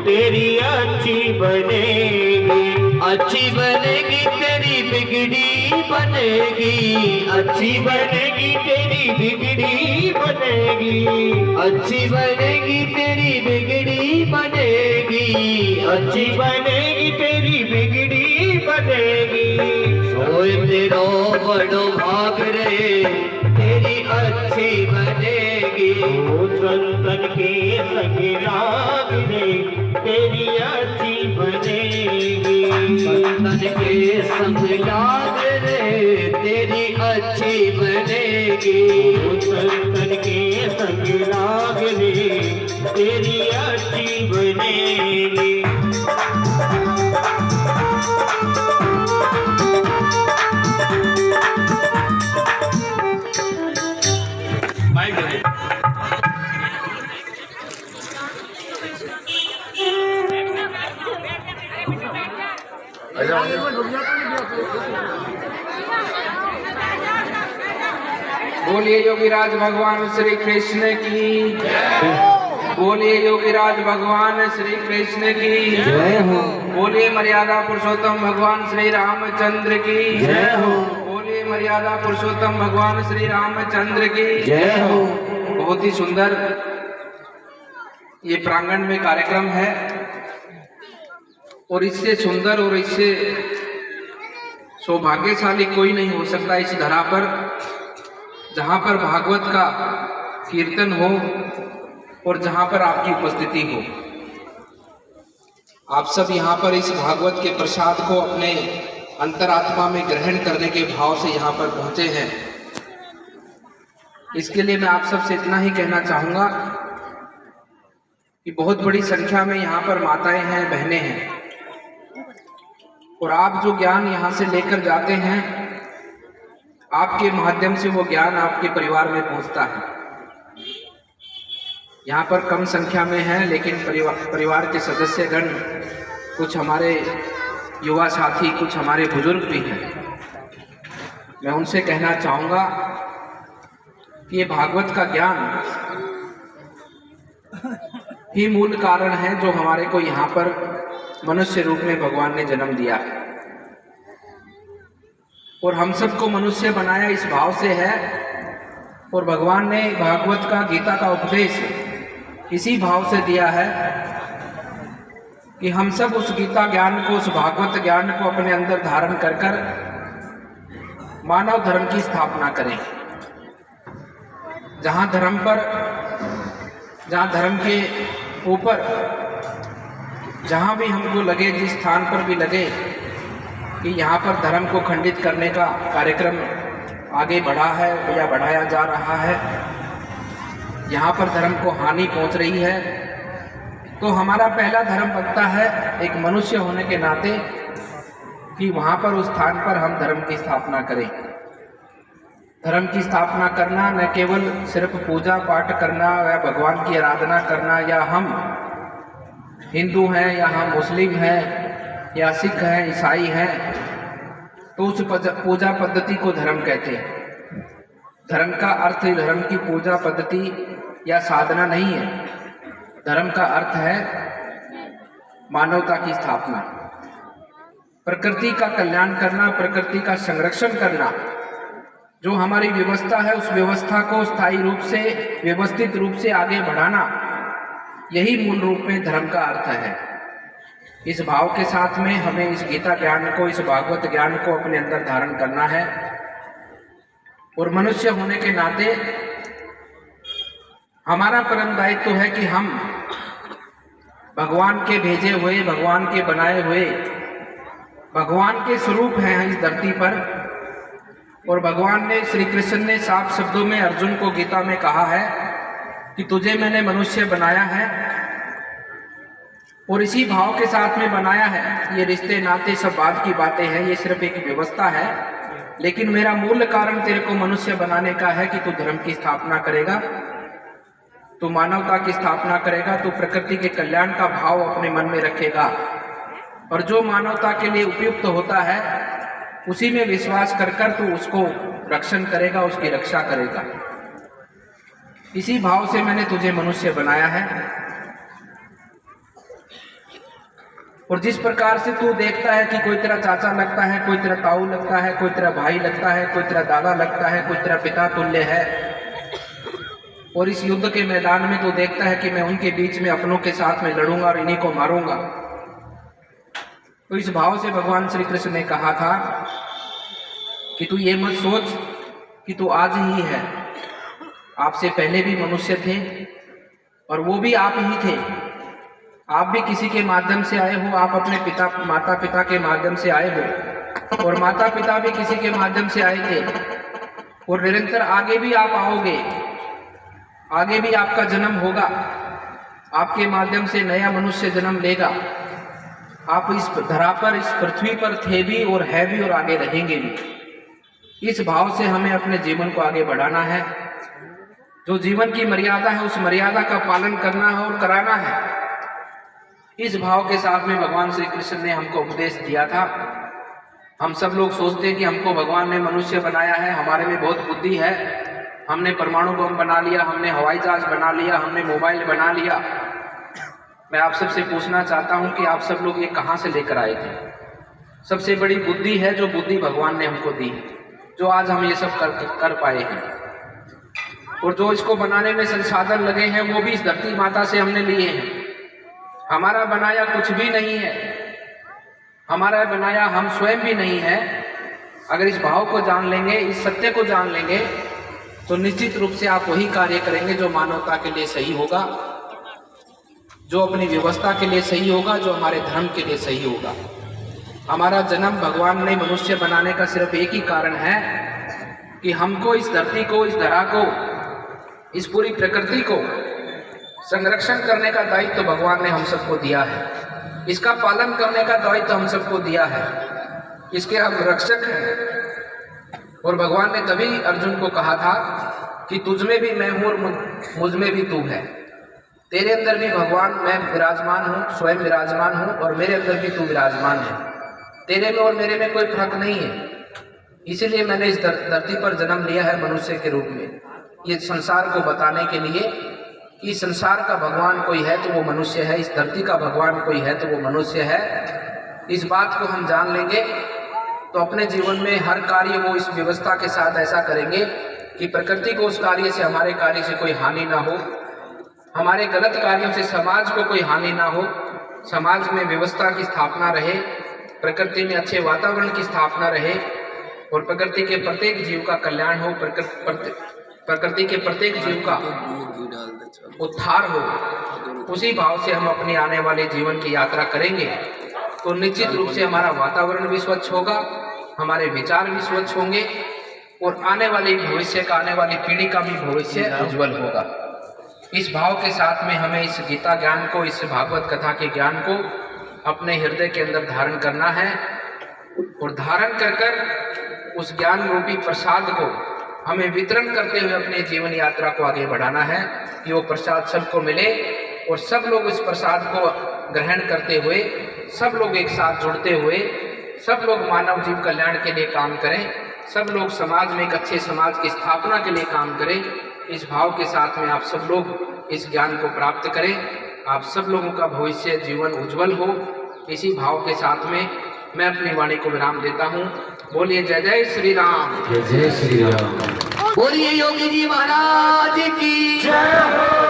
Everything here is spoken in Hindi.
तेरी अच्छी बनेगी। अच्छी बनेगी तेरी बिगड़ी बनेगी। अच्छी बनेगी तेरी बिगड़ी बनेगी। अच्छी बनेगी तेरी बिगड़ी बनेगी। अच्छी बनेगी तेरी बिगड़ी बनेगी। सोए तेरो बड़ो भाग रे तेरी अच्छी बनेगी। ओ संतन के संग लाग रे तेरी अच्छी बनेगी। संतन के संग लाग रे तेरी अच्छी बनेगी। ओ संतन के संग लाग रे तेरी अच्छी बनेगी। बोलिए योगीराज भगवान श्री कृष्ण की बोलिए योगीराज भगवान श्री कृष्ण की जय हो। बोलिए मर्यादा पुरुषोत्तम भगवान श्री रामचंद्र की जय हो। बोलिए मर्यादा पुरुषोत्तम भगवान श्री रामचंद्र की जय हो। बहुत ही सुंदर ये प्रांगण में कार्यक्रम है और इससे सुंदर और इससे सौभाग्यशाली कोई नहीं हो सकता इस धरा पर, जहाँ पर भागवत का कीर्तन हो और जहाँ पर आपकी उपस्थिति हो। आप सब यहाँ पर इस भागवत के प्रसाद को अपने अंतरात्मा में ग्रहण करने के भाव से यहाँ पर पहुँचे हैं। इसके लिए मैं आप सबसे इतना ही कहना चाहूँगा कि बहुत बड़ी संख्या में यहाँ पर माताएं हैं, बहनें हैं, और आप जो ज्ञान यहाँ से लेकर जाते हैं आपके माध्यम से वो ज्ञान आपके परिवार में पहुँचता है। यहाँ पर कम संख्या में है, लेकिन परिवार के सदस्यगण, कुछ हमारे युवा साथी, कुछ हमारे बुजुर्ग भी हैं। मैं उनसे कहना चाहूँगा कि ये भागवत का ज्ञान ही मूल कारण है जो हमारे को यहाँ पर मनुष्य रूप में भगवान ने जन्म दिया है, और हम सबको मनुष्य बनाया इस भाव से है। और भगवान ने भागवत का, गीता का उपदेश इसी भाव से दिया है कि हम सब उस गीता ज्ञान को, उस भागवत ज्ञान को अपने अंदर धारण कर कर मानव धर्म की स्थापना करें। जहाँ धर्म के ऊपर जहाँ भी हमको लगे, जिस स्थान पर भी लगे कि यहाँ पर धर्म को खंडित करने का कार्यक्रम आगे बढ़ा है या बढ़ाया जा रहा है, यहाँ पर धर्म को हानि पहुँच रही है, तो हमारा पहला धर्म बनता है एक मनुष्य होने के नाते कि वहाँ पर उस स्थान पर हम धर्म की स्थापना करें। धर्म की स्थापना करना न केवल सिर्फ पूजा पाठ करना या भगवान की आराधना करना, या हम हिंदू हैं या हम मुस्लिम हैं या सिख हैं, ईसाई हैं, तो उस पूजा पद्धति को धर्म कहते हैं। धर्म का अर्थ धर्म की पूजा पद्धति या साधना नहीं है। धर्म का अर्थ है मानवता की स्थापना, प्रकृति का कल्याण करना, प्रकृति का संरक्षण करना। जो हमारी व्यवस्था है उस व्यवस्था को स्थायी रूप से, व्यवस्थित रूप से आगे बढ़ाना, यही मूल रूप में धर्म का अर्थ है। इस भाव के साथ में हमें इस गीता ज्ञान को, इस भागवत ज्ञान को अपने अंदर धारण करना है। और मनुष्य होने के नाते हमारा परम दायित्व है कि हम भगवान के भेजे हुए, भगवान के बनाए हुए, भगवान के स्वरूप हैं इस धरती पर। और भगवान ने, श्री कृष्ण ने साफ शब्दों में अर्जुन को गीता में कहा है कि तुझे मैंने मनुष्य बनाया है, और इसी भाव के साथ में बनाया है। ये रिश्ते नाते सब बाद की बातें हैं, ये सिर्फ एक व्यवस्था है, लेकिन मेरा मूल कारण तेरे को मनुष्य बनाने का है कि तू धर्म की स्थापना करेगा, तू मानवता की स्थापना करेगा, तू प्रकृति के कल्याण का भाव अपने मन में रखेगा, और जो मानवता के लिए उपयुक्त होता है उसी में विश्वास कर कर तू उसको रक्षण करेगा, उसकी रक्षा करेगा। इसी भाव से मैंने तुझे मनुष्य बनाया है। और जिस प्रकार से तू देखता है कि कोई तेरा चाचा लगता है, कोई तेरा ताऊ लगता है, कोई तेरा भाई लगता है, कोई तेरा दादा लगता है, कोई तेरा पिता तुल्य है, और इस युद्ध के मैदान में तू देखता है कि मैं उनके बीच में अपनों के साथ में लड़ूंगा और इन्हीं को मारूंगा। तो इस भाव से भगवान श्री कृष्ण ने कहा था कि तू ये मत सोच कि तू आज ही है, आपसे पहले भी मनुष्य थे और वो भी आप ही थे। आप भी किसी के माध्यम से आए हो, आप अपने माता पिता के माध्यम से आए हो, और माता पिता भी किसी के माध्यम से आए थे, और निरंतर आगे भी आप आओगे, आगे भी आपका जन्म होगा, आपके माध्यम से नया मनुष्य जन्म लेगा। आप इस धरा पर, इस पृथ्वी पर थे भी और है भी और आगे रहेंगे भी। इस भाव से हमें अपने जीवन को आगे बढ़ाना है। जो जीवन की मर्यादा है उस मर्यादा का पालन करना है और कराना है। इस भाव के साथ में भगवान श्री कृष्ण ने हमको उपदेश दिया था। हम सब लोग सोचते हैं कि हमको भगवान ने मनुष्य बनाया है, हमारे में बहुत बुद्धि है, हमने परमाणु बम बना लिया, हमने हवाई जहाज बना लिया, हमने मोबाइल बना लिया। मैं आप सबसे पूछना चाहता हूं कि आप सब लोग ये कहाँ से लेकर आए थे? सबसे बड़ी बुद्धि है जो बुद्धि भगवान ने हमको दी, जो आज हम ये सब कर पाए हैं। और जो इसको बनाने में संसाधन लगे हैं वो भी इस धरती माता से हमने लिए हैं। हमारा बनाया कुछ भी नहीं है, हमारा बनाया हम स्वयं भी नहीं है। अगर इस भाव को जान लेंगे, इस सत्य को जान लेंगे, तो निश्चित रूप से आप वही कार्य करेंगे जो मानवता के लिए सही होगा, जो अपनी व्यवस्था के लिए सही होगा, जो हमारे धर्म के लिए सही होगा। हमारा जन्म भगवान ने मनुष्य बनाने का सिर्फ एक ही कारण है कि हमको इस धरती को, इस धरा को, इस पूरी प्रकृति को संरक्षण करने का दायित्व तो भगवान ने हम सबको दिया है। इसका पालन करने का दायित्व तो हम सबको दिया है। इसके हम रक्षक हैं। और भगवान ने तभी अर्जुन को कहा था कि तुझ में भी मैं हूँ और मुझ में भी तू है। तेरे अंदर भी भगवान मैं विराजमान हूँ, स्वयं विराजमान हूँ, और मेरे अंदर भी तू विराजमान है। तेरे में और मेरे में कोई फर्क नहीं है। इसीलिए मैंने इस धरती पर जन्म लिया है मनुष्य के रूप में, ये संसार को बताने के लिए कि संसार का भगवान कोई है तो वो मनुष्य है, इस धरती का भगवान कोई है तो वो मनुष्य है। इस बात को हम जान लेंगे तो अपने जीवन में हर कार्य वो इस व्यवस्था के साथ ऐसा करेंगे कि प्रकृति को उस कार्य से, हमारे कार्य से कोई हानि ना हो, हमारे गलत कार्यों से समाज को कोई हानि ना हो, समाज में व्यवस्था की स्थापना रहे, प्रकृति में अच्छे वातावरण की स्थापना रहे, और प्रकृति के प्रत्येक जीव का कल्याण हो, प्रकृति के प्रत्येक जीव का उद्धार हो। उसी भाव से हम अपनी आने वाले जीवन की यात्रा करेंगे तो निश्चित रूप से हमारा वातावरण भी स्वच्छ होगा, हमारे विचार भी स्वच्छ होंगे, और आने वाले भविष्य का, आने वाली पीढ़ी का भी भविष्य उज्जवल होगा। इस भाव के साथ में हमें इस गीता ज्ञान को, इस भागवत कथा के ज्ञान को अपने हृदय के अंदर धारण करना है, और धारण कर कर उस ज्ञान रूपी प्रसाद को हमें वितरण करते हुए अपने जीवन यात्रा को आगे बढ़ाना है कि वो प्रसाद सबको मिले और सब लोग इस प्रसाद को ग्रहण करते हुए, सब लोग एक साथ जुड़ते हुए, सब लोग मानव जीव कल्याण के लिए काम करें, सब लोग समाज में एक अच्छे समाज की स्थापना के लिए काम करें। इस भाव के साथ में आप सब लोग इस ज्ञान को प्राप्त करें, आप सब लोगों का भविष्य जीवन उज्जवल हो। इसी भाव के साथ में मैं अपनी वाणी को विराम देता हूँ। बोलिए जय जय श्री राम। जय जय श्री राम। बोलिए योगी जी महाराज की जय हो।